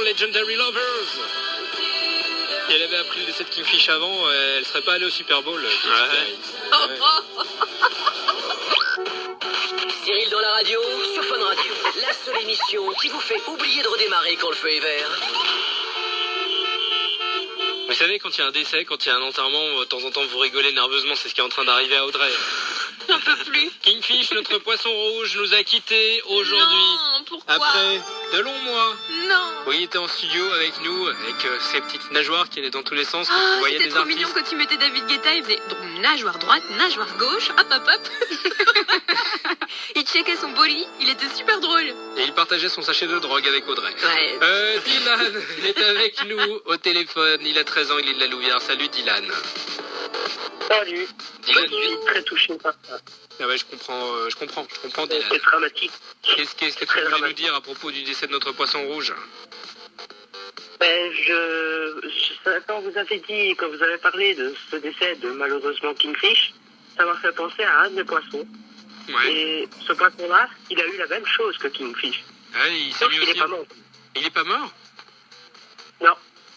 Legendary Lovers. Si elle avait appris le décès de Kingfish avant, elle serait pas allée au Super Bowl. Cyril dans la radio, sur Fun Radio. La seule émission qui vous fait oublier de redémarrer quand le feu est vert. Vous savez, quand il y a un décès, quand il y a un enterrement, de temps en temps vous rigolez nerveusement, c'est ce qui est en train d'arriver à Audrey. J'en peux plus. Kingfish, notre poisson rouge, nous a quittés aujourd'hui. Non, pourquoi? Après de longs mois. Non. Oui, il était en studio avec nous, avec ses petites nageoires qui allaient dans tous les sens. Quand vous voyez C'était des trop artistes. mignon quand tu mettais David Guetta, il faisait donc, nageoire droite, nageoire gauche, hop hop hop. Il checkait son boli, il était super drôle. Et il partageait son sachet de drogue avec Audrey. Ouais. Dylan est avec nous au téléphone. Il a 13 ans, il est de la Louvière. Salut Dylan. Salut. Dylan, Je suis très touché par ça. ah ouais, je comprends Dylan. C'est dramatique. Qu'est-ce que tu très voulais nous dramatique. dire à propos du décès de notre poisson rouge? Ben, quand vous avez dit, quand vous avez parlé de ce décès de malheureusement Kingfish, ça m'a fait penser à un de mes poissons. Ouais. Et ce poisson-là, il a eu la même chose que Kingfish. Ah, il s'est Sauf mis qu'il aussi. est pas mort. Il est pas mort? Non.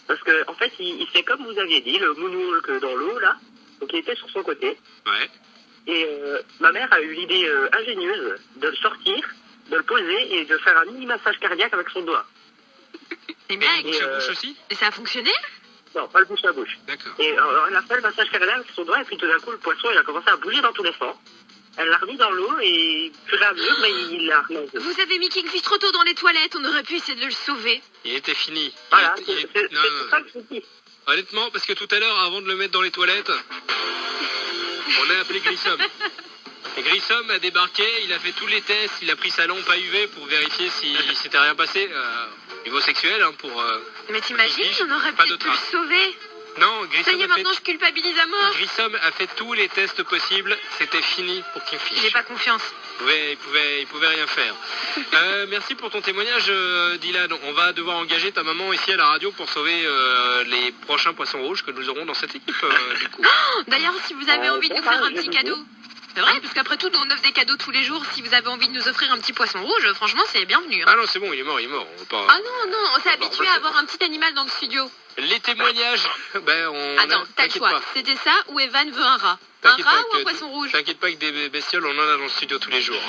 Parce que, en fait, il fait comme vous aviez dit, le moonwalk dans l'eau, là. Donc, il était sur son côté. Ouais. Et ma mère a eu l'idée ingénieuse de le sortir, de le poser et de faire un mini massage cardiaque avec son doigt. C'est Et blague. bouche à bouche aussi? Et ça a fonctionné? Non, pas le bouche à bouche. D'accord. Et elle a fait le massage cardiaque avec son doigt, et puis tout d'un coup, le poisson, il a commencé à bouger dans tous les sens. Elle l'a remis dans l'eau, et plus à mesure, mais il l'a remis. Vous avez mis Kingfish trop tôt dans les toilettes, on aurait pu essayer de le sauver. Il était fini. Voilà, Il c'est est- non, pour ça que je dis. Honnêtement, parce que tout à l'heure, avant de le mettre dans les toilettes, on a appelé Grissom. Et Grissom a débarqué, il a fait tous les tests, il a pris sa lampe à UV pour vérifier s'il s'était rien passé. Niveau sexuel, hein, pour... Mais t'imagines, Kingfish, on aurait pas de peut-être pu le trace. sauver. Non, Ça Grissom y est, a fait... maintenant je culpabilise à mort. Grissom a fait tous les tests possibles, c'était fini pour Kingfish. J'ai pas confiance. Il pouvait rien faire. Merci pour ton témoignage, Dylan. On va devoir engager ta maman ici à la radio pour sauver les prochains poissons rouges que nous aurons dans cette équipe, du coup. D'ailleurs, si vous avez envie de nous faire un petit je cadeau. C'est vrai, parce qu'après tout, nous on offre des cadeaux tous les jours. Si vous avez envie de nous offrir un petit poisson rouge, franchement, c'est bienvenu. Hein. Ah non, c'est bon, il est mort. On va pas... Ah non, non, on s'est habitué à avoir un petit animal dans le studio. Les témoignages, Attends, t'as le t'inquiète choix. pas. C'était ça ou Evan veut un rat. Un T'inquiète rat pas ou un que- poisson rouge? T'inquiète pas que des bestioles, on en a dans le studio tous les jours.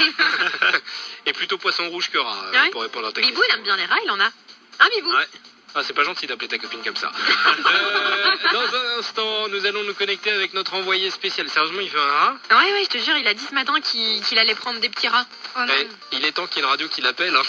Et plutôt poisson rouge que rat, Ah ouais pour répondre à ta Bibou, il question. aime bien les rats, il en a. Hein, Bibou? Ouais. Ah, c'est pas gentil d'appeler ta copine comme ça. Dans un instant, nous allons nous connecter avec notre envoyé spécial. Sérieusement, il veut un rat? Ouais, ouais, je te jure, il a dit ce matin qu'il allait prendre des petits rats. Oh non. Eh, il est temps qu'il y ait une radio qui l'appelle. Hein.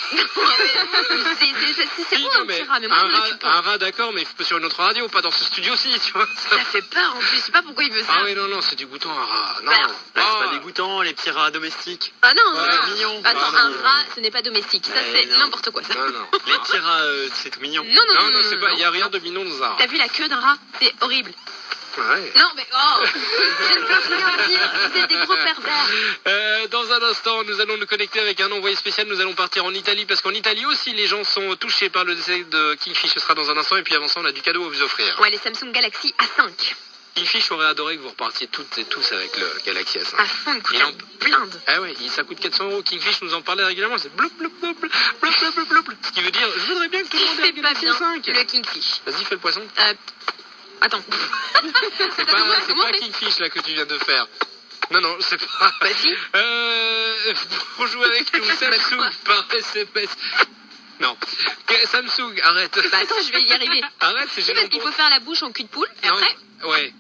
C'est Si, bon non, un petit rat, mais moi un je m'en occupe pas. un rat, d'accord, mais sur une autre radio, pas dans ce studio-ci, tu vois. Ça fait peur en plus, je sais pas pourquoi il veut ça. Ah oui, non, c'est dégoûtant, un rat. Non. Bah, Bah, c'est Ah. pas dégoûtant, les petits rats domestiques. Ah non, Ouais, non. mignon. Attends, Ah, un non. rat, ce n'est pas domestique. Ça, Ouais, c'est non. n'importe quoi, ça. Non. Les petits rats, c'est tout mignon. Non, non, Non, c'est pas, il y a rien de mignon dans un rat. T'as vu la queue d'un rat? C'est horrible. Ouais. Non, mais oh, je ne peux rien dire. Vous êtes des gros pervers. Dans un instant, nous allons nous connecter avec un envoyé spécial. Nous allons partir en Italie parce qu'en Italie aussi, les gens sont touchés par le décès de Kingfish. Ce sera dans un instant. Et puis avant ça, on a du cadeau à vous offrir. Ouais, les Samsung Galaxy A5. Kingfish aurait adoré que vous repartiez toutes et tous avec le Galaxy S5. À fond, il coûte Il en- un blinde. Ah ouais, ça coûte 400 €. Kingfish nous en parlait régulièrement. C'est bloup, bloup, bloup, bloup, bloup, bloup, bloup, bloup, bloup. Ce qui veut dire, je voudrais bien que tout le monde ait un C'est pas Galaxy bien, S5. le Kingfish. Vas-y, fais le poisson. Attends. C'est comment on pas fait Kingfish là que tu viens de faire. Non, c'est pas. Vas-y. Pour jouer avec nous, Samsung par SMS. Non. Samsung, arrête. Bah attends, je vais y arriver. Arrête, c'est C'est gênant. parce qu'il faut faire la bouche en cul de poule, et Non, après... Ouais.